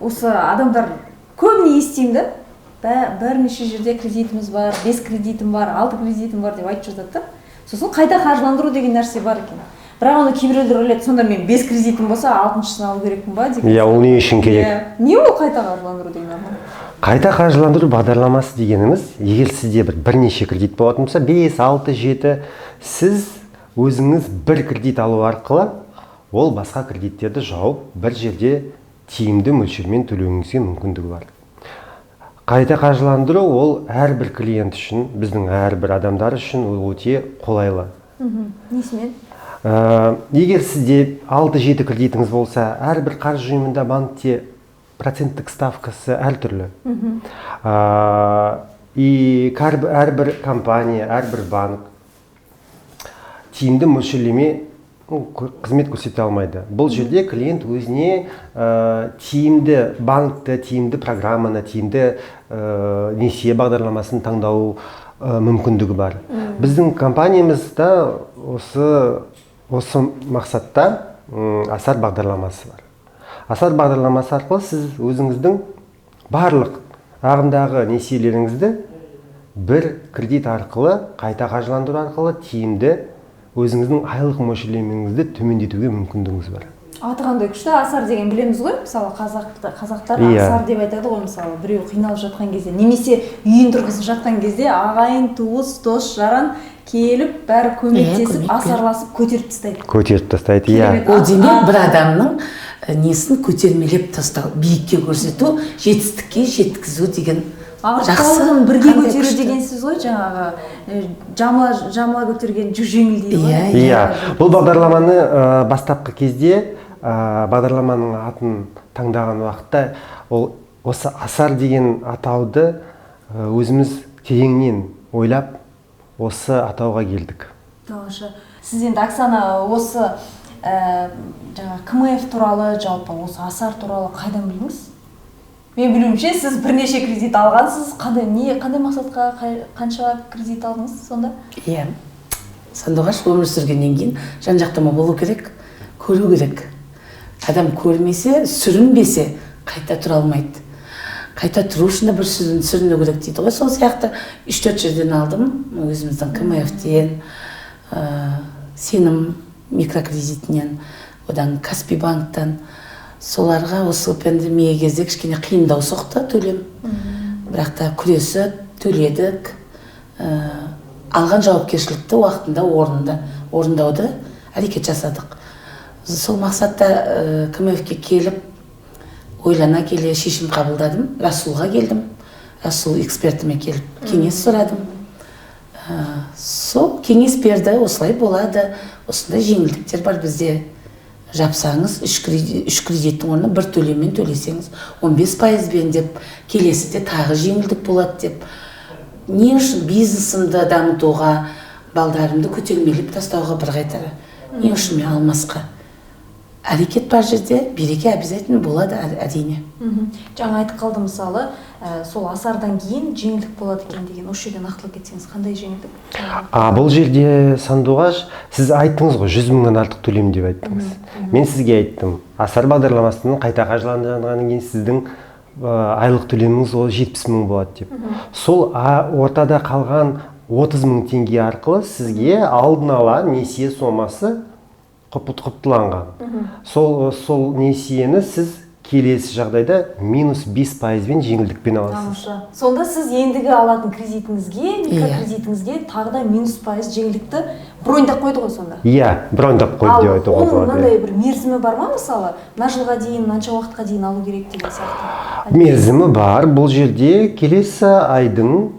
осы адамдар көбіне естимін да, бірнеше жерде кредитіміз бар, 5 кредитім бар, 6 кредитім бар деп айтып жатады да. Сосын қайта қаржыландыру деген нәрсе бар екен. Бірақ оны кейбіреулер ойлайды, сонда мен 5 кредитім болса, 6-шысын алу керекпін ба деген. Иә, ол не үшін керек? Не ол қайта қаржыландыру деген арман? Қайта қаржыландыру бағдарламасы дегеніміз, егер сізде бірнеше кредит болатын болса, 5, 6, 7, сіз өзіңіз бір кредит алу арқылы ол басқа кредиттерді жауып, бір жерде тиімді мөлшермен төлеуіңізге мүмкіндігі бар. Қайта қаржыландыру ол әрбір клиент үшін, біздің әрбір адамдар үшін ол өте қолайлы. Несімен? Егер сізде 6-7 кредитіңіз болса, әрбір қаржы ұйымында банкте проценттік ставкасы әртүрлі. И әрбір компания, әрбір банк тиімді мөлшерлеме қызмет көрсете алмайды. Бұл жерде клиент өзіне тиімді банкті, тиімді программаны, тиімді несие бағдарламасын таңдау мүмкіндігі бар. Біздің компаниямызда осы мақсатта асар бағдарламасы бар. Асар бағдарламасы арқылы сіз өзіңіздің барлық ағымдағы несиелеріңізді бір кредит арқылы, қайта қаржыландыру арқылы тиімді өзіңіздің айлық мөлшерлемеңізді төмендетуге мүмкіндігіңіз бар. Аты қандай күшті, асар деген білеміз ғой. Мысалы, қазақтар асар деп айтады ғой, мысалы, біреу қиналып жатқан кезде, немесе үйін тұрғызып жатқан кезде ағайын, туыс, дос, жаран келіп, бәрі көмектесіп, асарласып көтеріп тастайды. Көтеріп тастайды, иә. Ол демек бір адамның несін көтермелеп тастау, биікке көрсету, жетістікке жеткізу деген жақсы. Бірге көтеру деген сөз ғой, жаңағы жамыла көтерген жүк жеңіл дейді ғой. Иә, бұл бағдарламаны бастапқы кезде бағдарламаның атын таңдаған уақытта осы асар деген атауды өзіміз тереңнен ойлап осы атауға келдік. Тамаша. Сіз енді Оксана осы КМФ туралы, жалпы осы асар туралы қайдан білдіңіз? Мен білуімше, сіз бірнеше кредит алғансыз, қандай мақсатқа қанша кредит алдыңыз сонда? Иә, сандуғаш өмір сүргеннен кейін жан-жақтама болу керек, көру керек. Адам көрмесе, сүрінбесе, қайта тұра алмайды. Қайта тұру үшін бір сүріну керек дейді ғой. Сол сияқты 3-4 жерден алдым, өзіміздің КМФ-тен, Сенім микрокредитінен, одан Каспий банктан. Соларға осы пандемия кезде кішкене қиындау соқты төлем. Бірақ та күресі төледік. Алған жауапкершілікті уақытында орындауды әрекет жасадық. Сол мақсатта КМФ-ке келіп, ойлана келе шешім қабылдадым. Расулға келдім. Расул экспертіме келіп кеңес сұрадым. Сол кеңес берді, осылай болады. Осындай жеңілдіктер бар бізде. Жапсаңыз, 3 кредиттің орнына бір төлеммен төлесеңіз, 15%-бен деп, келесіде тағы жеңілдік болады деп. Не үшін бизнесімді дамытуға, балдарымды көтермелеп тастауға бір қайтара? Не үшін мен алмасқа? Әрекет бар жерде, береке обязательно болады, әрине. Жаңа айтып қалды мысалы, сол асардан кейін жеңілдік болады екен деген, осы жерден нақтылап кетсеңіз, қандай жеңілдік? Бұл жерде сандуғаш, сіз айттыңыз ғой, 100 мыңнан артық төлем деп айттыңыз. Мен сізге айттым, асар бағдарламасының қайта қаржыландырғаннан кейін сіздің айлық төлеміңіз 70 мың болады деп. Сол ортада қалған 30 мың теңге арқылы сізге алдын ала несие сомасы құптыланған. Сол несиені сіз келесі жағдайда -5%-бен жеңілдікпен аласыз. Сонда сіз ендігі алатын кредитіңізге, микрокредитіңізге тағы да -5% жеңілдікті броньдап қойды ғой сонда? Иә, броньдап қойды деп айтуға болады. Оның мынандай бір мерзімі бар ма, мысалы, мына жылға дейін, мынанша уақытқа дейін алу керек деген сияқты? Мерзімі бар. Бұл жерде келесі айдың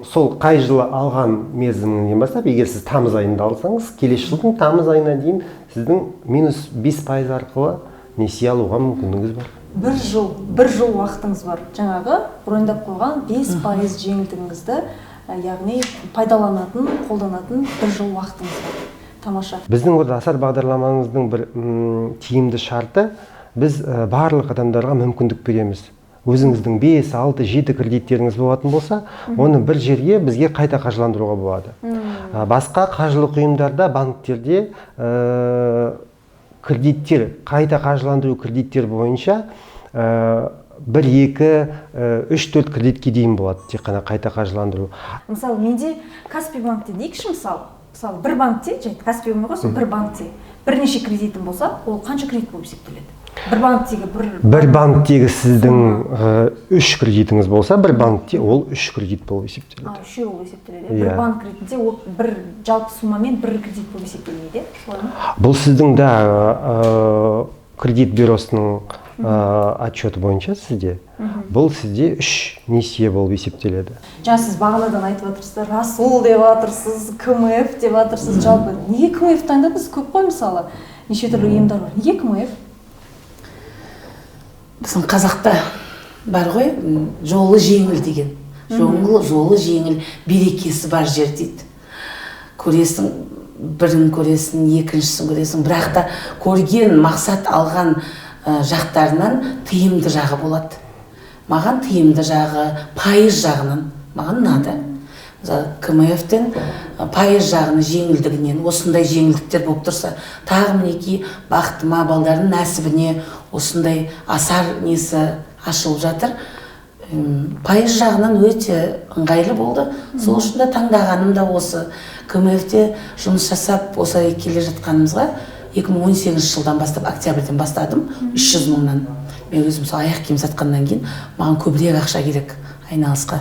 сол қай жылы алған мерзімінен бастап, егер сіз тамыз айында алсаңыз, келесі жылдың тамыз айына дейін сіздің -5% арқылы несие алуға мүмкіндігіңіз бар. Бір жыл уақытыңыз бар. Жаңағы броньдап қойған 5% жеңілдігіңізді, яғни пайдаланатын, қолданатын бір жыл уақытыңыз бар. Тамаша. Біздің асар бағдарламамыздың бір тиімді шарты, біз барлық адамдарға мүмкіндік береміз. Өзіңіздің 5, 6, 7 кредиттеріңіз болатын болса, оны бір жерге бізге қайта қаржыландыруға болады. Басқа қаржылық ұйымдарда, банктерде кредиттер, қайта қаржыландыру кредиттер бойынша 1, 2, 3, 4 кредитке дейін болады тек қана қайта қаржыландыру. Мысалы менде Каспий банкте дейікші, мысалы бір банкте, және Каспий болмай қойсын, бір банкте бірнеше кредитім болса, ол қанша кредит болып есептеледі? Бір банктегі сіздің 3 кредитіңіз болса, бір банкте ол 3 кредит болып есептеледі. Үшеу болып есептеледі. Бір банк кредитінде ол бір жалпы суммамен бір кредит болып есептелмейді. Бұл сіздің кредит бюросының отчеты бойынша сізде. Бұл сізде 3 несие болып есептеледі. Жаңа сіз бағанадан айтып отырсыздар, Расул деп отырсыз, КМФ деп отырсыз. Жалпы неге КМФ таңдадыңыз? Көп қой мысалы. Неше түрлі ұйымдар бар. Неге КМФ? Біздің қазақта бар ғой, жолы жеңіл деген. Жолы жеңіл, берекесі бар жер дейді. Көресің, бірін көресің, екіншісін көресің, бірақ та көрген, мақсат алған жақтарынан тиімді жағы болады. Маған тиімді жағы, пайыз жағынан маған ұнады. КМФ-тен пайыз жағының жеңілдігінен, осындай жеңілдіктер болып тұрса, тағы мінекей бақытыма, балдардың нәсібіне осындай асар несі ашылып жатыр. Пайыз жағынан өте ыңғайлы болды. Сол үшін де таңдағаным да осы. КМФ-те жұмыс жасап, осылай келе жатқанымызға 2018 жылдан бастап, октябрьден бастадым, 300 мыңнан. Мен өзім сол аяқ киім сатқаннан кейін, маған көбірек ақша керек айналысқа.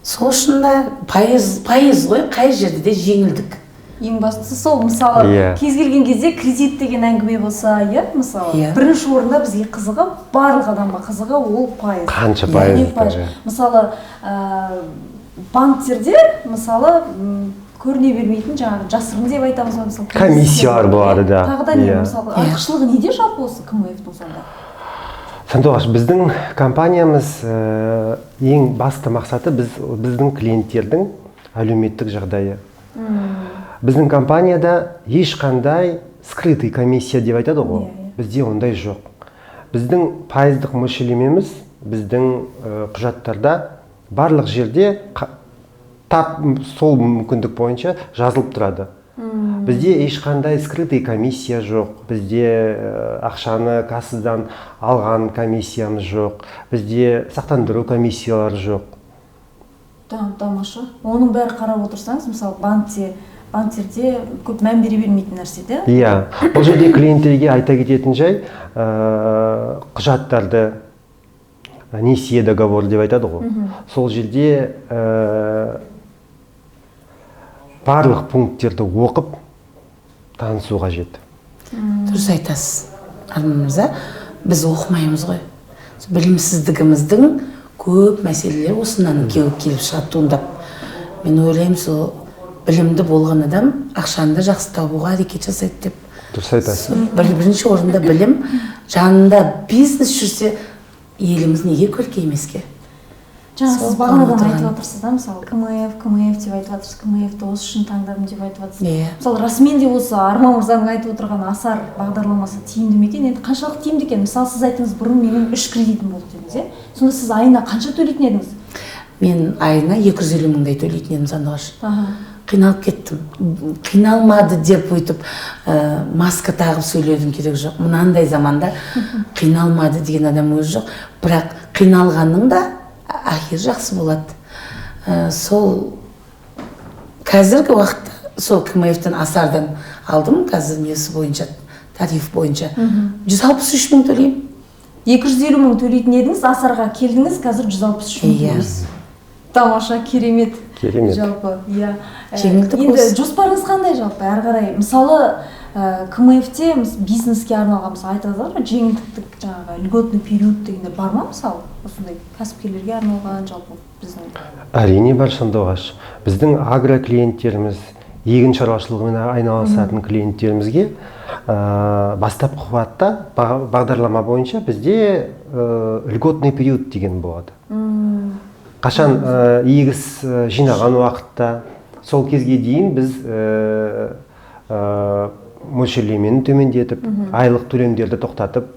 Сол үшін де пайыз ғой, қай жерде де жеңілдік. Ең бастысы сол, мысалы, кез келген кезде кредит деген әңгіме болса, мысалы, бірінші орында бізге қызығы, барлық адамға қызығы ол пайыз. Қанша пайыз? Мысалы, банктерде, мысалы, көріне бермейтін жаңағы жасырын деп айтамыз ғой, мысалы. Комиссиялар болады, да. Тағы да не, мысалы, артықшылығы неде жалпы осы КМФ-тің сонда? Сандуғаш, біздің компаниямыз ең басты мақсаты біздің клиенттердің әлеуметтік жағдайы. Біздің компанияда ешқандай скрытый комиссия деп айтады ғой. Бізде ондай жоқ. Біздің пайыздық мөлшерлемеміз біздің құжаттарда барлық жерде тап сол мүмкіндік бойынша жазылып тұрады. Бізде ешқандай скрытый комиссия жоқ. Бізде ақшаны кассадан алған комиссиямыз жоқ. Бізде сақтандыру комиссиялары жоқ. Тамаша. Оның бәрі қарап отырсаңыз, мысалы, банктерде көп мән бере бермейтін нәрсе, де? Иә. Бұл жерде клиенттерге айта кететін жай, құжаттарды несие договор деп айтады ғой. Сол жерде барлық пункттерді оқып танысу қажет. Дұрыс айтасыз, Арман мырза, біз оқымаймыз ғой. Білімсіздігіміздің көп мәселелер осынан келіп шығады туындап. Мен ойлаймын, сол білімді болған адам ақшаны жақсы табуға әрекет жасайды деп. Дұрыс айтасыз. Бірінші орында білім, жанында бизнес жүрсе, еліміз неге көркеймеске? Жаңа сіз бағанадан айтып отырсыз да, мысалы, КМФ деп айтып отырсыз, КМФ-ті осы үшін таңдадым деп айтып отырсыз. Мысалы, расымен де осы Арман мырзаның айтып отырған асар бағдарламасы тиімді ме екен? Енді қаншалық тиімді екен? Мысалы, сіз айтыңыз, бұрын менің 3 кредитім болды дедіңіз, сонда сіз айына қанша төлейтін едіңіз? Мен айына 250 мыңдай төлейтін едім, Сандуғаш. Қиналып кеттім. Қиналмады деп өйтіп маска тағып сөйлеудің керек жоқ. Мынандай заманда қиналмады деген адам өзі жоқ. Бірақ қиналғанның да ахир жақсы болады. Сол қазіргі уақытта сол КМФ-тен асардан алдым, қазір несі бойынша, тариф бойынша 163 мың төлеймін. 250 мың төлейтін едіңіз, асарға келдіңіз, қазір 163 мың төлейсіз. Тамаша, керемет. Жалпы, иә. Енді жоспарыңыз қандай жалпы, әрі қарай? Мысалы, КМФ-те бизнеске арналған, мысалы, айтыңыздар ма, жеңілдіктік жаңағы льготный период дегенде бар ма, мысалы, осындай кәсіпкерлерге арналған жалпы біздің? Әрине бар, Сандуғаш. Біздің агроклиенттеріміз, егін шаруашылығымен айналысатын клиенттерімізге бастапқы қуатта бағдарлама бойынша бізде льготный период деген болады. Қашан егіс жинаған уақытта, сол кезге дейін біз мөлшерлемені төмендетіп, айлық төлемдерді тоқтатып,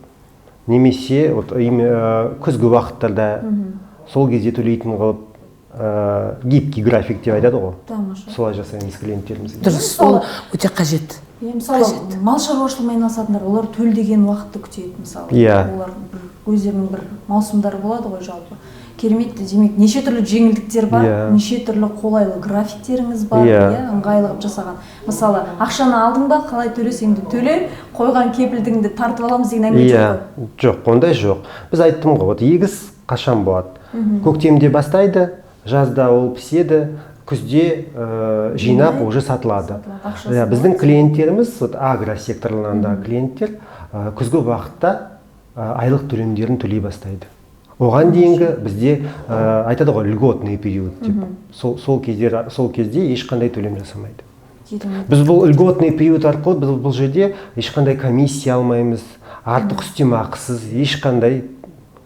немесе күзгі уақыттарда сол кезде төлейтін қылып, гибкий график деп айтады ғой. Солай жасаймыз клиенттерімізге. Дұрыс, ол өте қажет. Мысалы, мал шаруашылығымен айналысатындар, олар төлдеген уақытты күтеді, мысалы. Иә. Олар өздерінің бір маусымдары болады ғой жалпы. Керемет, демек неше түрлі жеңілдіктер бар, неше түрлі қолайлы графиктеріңіз бар, ыңғайлы қылып жасаған. Мысалы, ақшаны алдың ба, қалай төлесеңді төле, қойған кепілдігіңді тартып аламыз деген әңгіме жоқ қой. Жоқ, ондай жоқ. Біз айттым ғой, егіс қашан болады? Көктемде бастайды, жазда ол піседі, күзде жинап уже сатылады. Біздің клиенттеріміз, агросекторларынан да клиенттер күзгі уақытта айлық төлемдерін төлей бастайды. Оған дейінгі бізде айтады ғой льготный период деп. Сол кезде ешқандай төлем жасамайды. Біз бұл льготный период арқылы біз бұл жерде ешқандай комиссия алмаймыз, артық үстеме ақысыз, ешқандай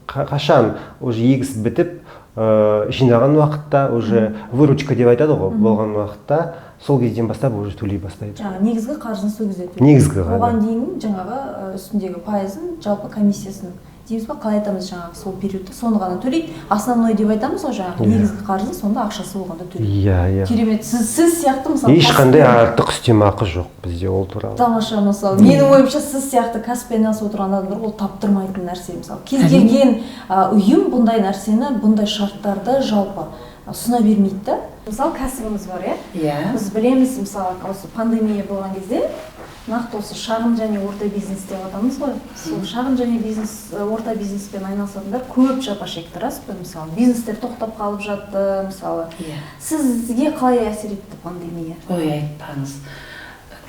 қашан уже егіс бітіп жинаған уақытта, уже выручка деп айтады ғой, болған уақытта сол кезден бастап уже төлей бастайды. Негізгі қаржыны сол кезде төлейді. Негізгі ғана. Оған дейін жаңағы үстіндегі пайызын, жалпы комиссиясын дейміз ба, қалай айтамыз жаңағы сол периодта соны ғана төлейді. Основной деп айтамыз ғой жаңағы негізгі қаржыны сонда ақшасы болғанда төлейді. Керемет. Сіз сияқты мысалы ешқандай артық үстеме ақы жоқ бізде ол туралы. Тамаша, мысалы менің ойымша сіз сияқты кәсіппен айналысып отырған адамдар ол таптырмайтын нәрсе. Мысалы кез келген ұйым бұндай нәрсені, бұндай шарттарды жалпы ұсына бермейді да. Мысалы кәсібіңіз бар, біз білеміз, мысалы осы пандемия болған кезде нақты осы шағын және орта бизнес деп атамыз ғой. Сол шағын және орта бизнеспен айналысатындар көп жапа шекті, рас па? Мысалы бизнестер тоқтап қалып жатты, мысалы. Сізге қалай әсер етті пандемия? Ой, айтпаңыз.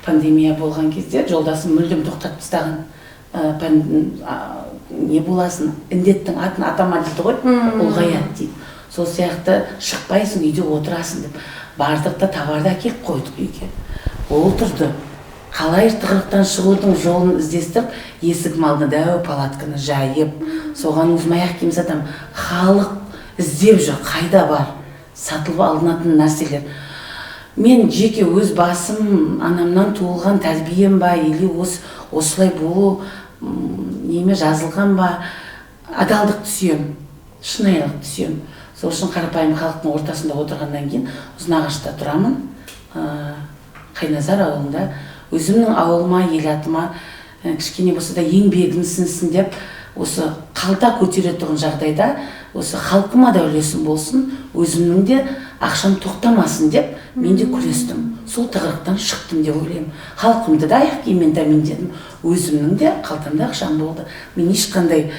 Пандемия болған кезде жолдасым мүлдем тоқтатып тастаған. Не боласын, індеттің атын атама дейді ғой, ұлғаяды дейді. Сол сияқты шықпайсың, үйде отырасың деп. Бардық та товарды әкеліп қойдық үйге. Ол тұрды. Қалай тығырықтан шығудың жолын іздестіріп, есігім алдына дәу палатканы жайып, соған өзім аяқ киім сатам. Халық іздеп жүр, қайда бар? Сатылып алынатын нәрселер. Мен жеке өз басым, анамнан туылған тәрбием ба, или осылай болу неме жазылған ба, адалдық түсем, шынайылық түсем. Сол үшін қарапайым халықтың ортасында отырғаннан кейін Ұзынағашта тұрамын, Қайназар ауылында. Өзімнің ауылыма, ел атыма кішкене болса да еңбегім сіңсін деп, осы қалта көтере тұрған жағдайда, осы халқыма да үлесім болсын, өзімнің де ақшам тоқтамасын деп, мен де күрестім. Сол тығырықтан шықтым деп ойлаймын. Халқымды да аяқ киіммен тәміндедім, өзімнің де қалтамда ақшам болды. Мен ешқандай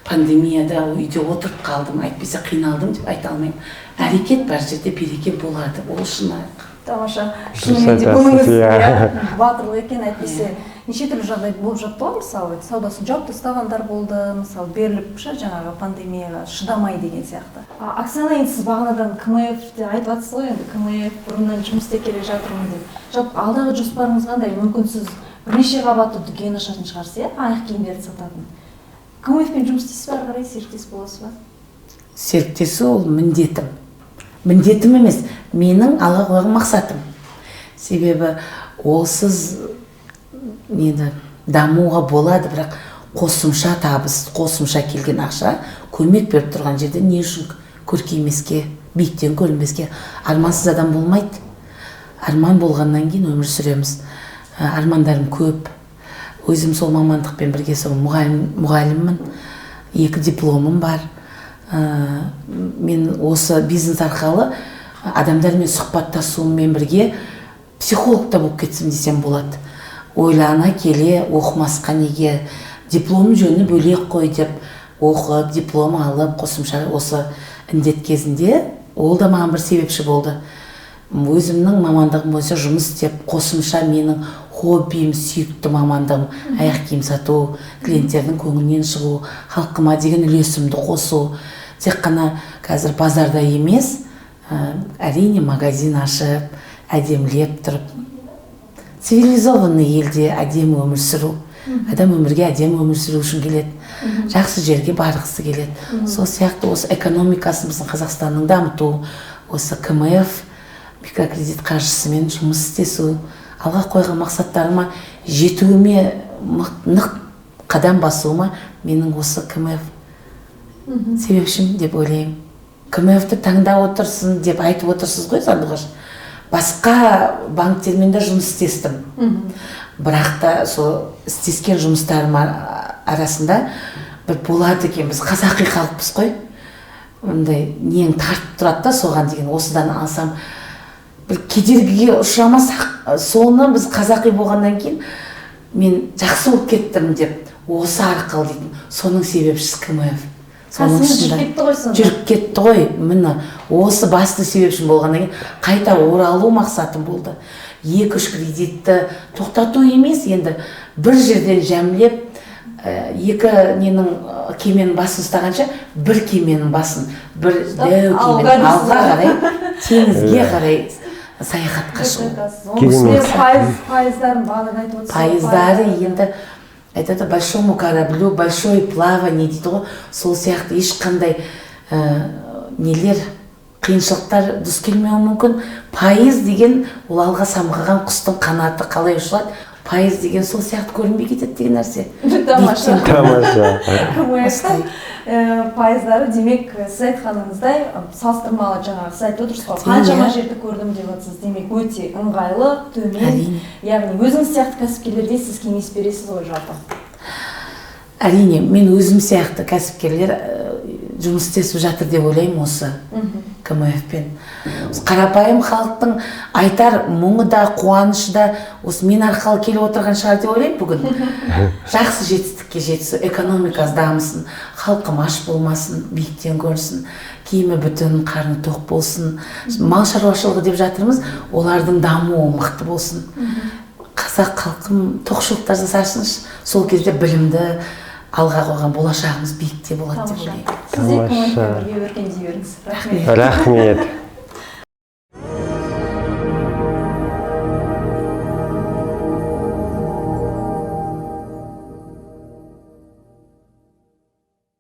пандемияда үйде отырып қалдым, әйтпесе қиналдым деп айта алмаймын. Әрекет бар жерде береке болады, ол шынайық. Тамаша, шынымен де бұныңыз батырлы екен, әйтпесе неше түрлі жағдай болып жатты ғой, мысалы саудасын жауып тастағандар болды, мысалы беріліп жаңағы пандемияға шыдамай деген сияқты. Оксана, енді сіз бағанадан КМФ-те айтып жатсыз ғой, енді КМФ бұрыннан жұмыс істеп келе жатырмын деп. Жалпы алдағы жоспарыңыз қандай? Мүмкін сіз бірнеше қабатты дүкен ашатын шығарсыз, аяқ киімдерді сататын. КМФ-пен жұмыс істейсіз бе, ары қарай серіктес боласыз ба? Серіктесу ол міндетім. Міндетім емес, менің алға қойған мақсатым. Себебі олсыз дамуға болады, бірақ қосымша табыс, қосымша келген ақша көмек беріп тұрған жерде не үшін көркеймеске, биіктен көрінбеске. Армансыз адам болмайды. Арман болғаннан кейін өмір сүреміз. Армандарым көп. Өзім сол мамандықпен бірге сол мұғаліммін, 2 дипломым бар. Мен осы бизнес арқылы адамдармен сұхбаттасуыммен бірге психолог та болып кетсем десем болады. Ойлана келе оқымасқа неге, диплом жөні бөлек қой деп оқып, диплом алып, қосымша осы індет кезінде ол да маған бір себепші болды. Өзімнің мамандығым бойынша жұмыс істеп, қосымша менің хоббиім, сүйікті мамандығым, аяқ киім сату, клиенттердің көңілінен шығу, халқыма деген үлесімді қосу. Тек қана қазір базарда емес, әрине магазин ашып, әдемілеп тұрып, цивилизованный елде әдемі өмір сүру. Адам өмірге әдемі өмір сүру үшін келеді. Жақсы жерге барғысы келеді. Сол сияқты осы экономикасын Қазақстанның дамыту, осы КМФ микрокредит қаржысымен жұмыс істесу, алға қойған мақсаттарыма жетуіме, нық қадам басуыма менің осы КМФ себепшім деп ойлаймын. КМФ-ті таңдап отырсын деп айтып отырсыз ғой, Сандуғаш. Басқа банктермен де жұмыс істестім. Бірақ та сол істескен жұмыстарым арасында бір болады екен, біз қазақи халықпыз ғой, ондай нең тартып тұрады да соған деген, осыдан алсам бір кедергіге ұшырамасақ, соны біз қазақи болғаннан кейін мен жақсы болып кеттім деп осы арқылы дейтін, соның себепшісі КМФ. жүріп кетті ғой сонда. Жүріп кетті ғой, міне осы басты себепшім болғаннан кейін қайта оралу мақсатым болды. 2-3 кредитті тоқтату емес, енді бір жерден жәмлеп, екі ненің кеменің басын ұстағанша бір кеменің басын, бір дәу кемен алға қарай, теңізге қарай саяхатқа шығу. Пайыздарын бағана айтып отырсыз. Пайыздары енді айтады, большому кораблю большое плавание дейді ғой, сол сияқты ешқандай нелер, қиыншылықтар дүс келмеуі мүмкін. Пайыз деген ол алға самғаған құстың қанаты қалай ұшылады, пайыз деген сол сияқты көрінбей кетеді деген нәрсе. Тамаша. Тамаша. Пайыздары демек сіз айтқаныңыздай салыстырмалы, жаңағы сіз айтып отырсыз ғой, қаншама жерді көрдім деп отырсыз, демек өте ыңғайлы, төмен. Яғни өзіңіз сияқты кәсіпкерлерге сіз кеңес бересіз ғой жалпы. Әрине, мен өзім сияқты кәсіпкерлер жұмыс істесіп жатыр деп ойлаймын осы КМФ-пен. Қарапайым халықтың айтар мұңы да, қуанышы да осы мен арқылы келіп отырған шығар деп ойлаймын бүгін. Жақсы жетістікке жетсін, экономикасы дамысын, халқым аш болмасын, биіктен көрсін, киімі бүтін, қарны тоқ болсын, мал шаруашылығы деп жатырмыз, олардың дамуы мықты болсын. Қазақ халқым тоқшылықтар жасасыншы, сол кезде білімді алға қойған болашағымыз биікте болады деп ойлаймын. Сіз де КМФ-пен бірге өркендей беріңіз. Рахмет.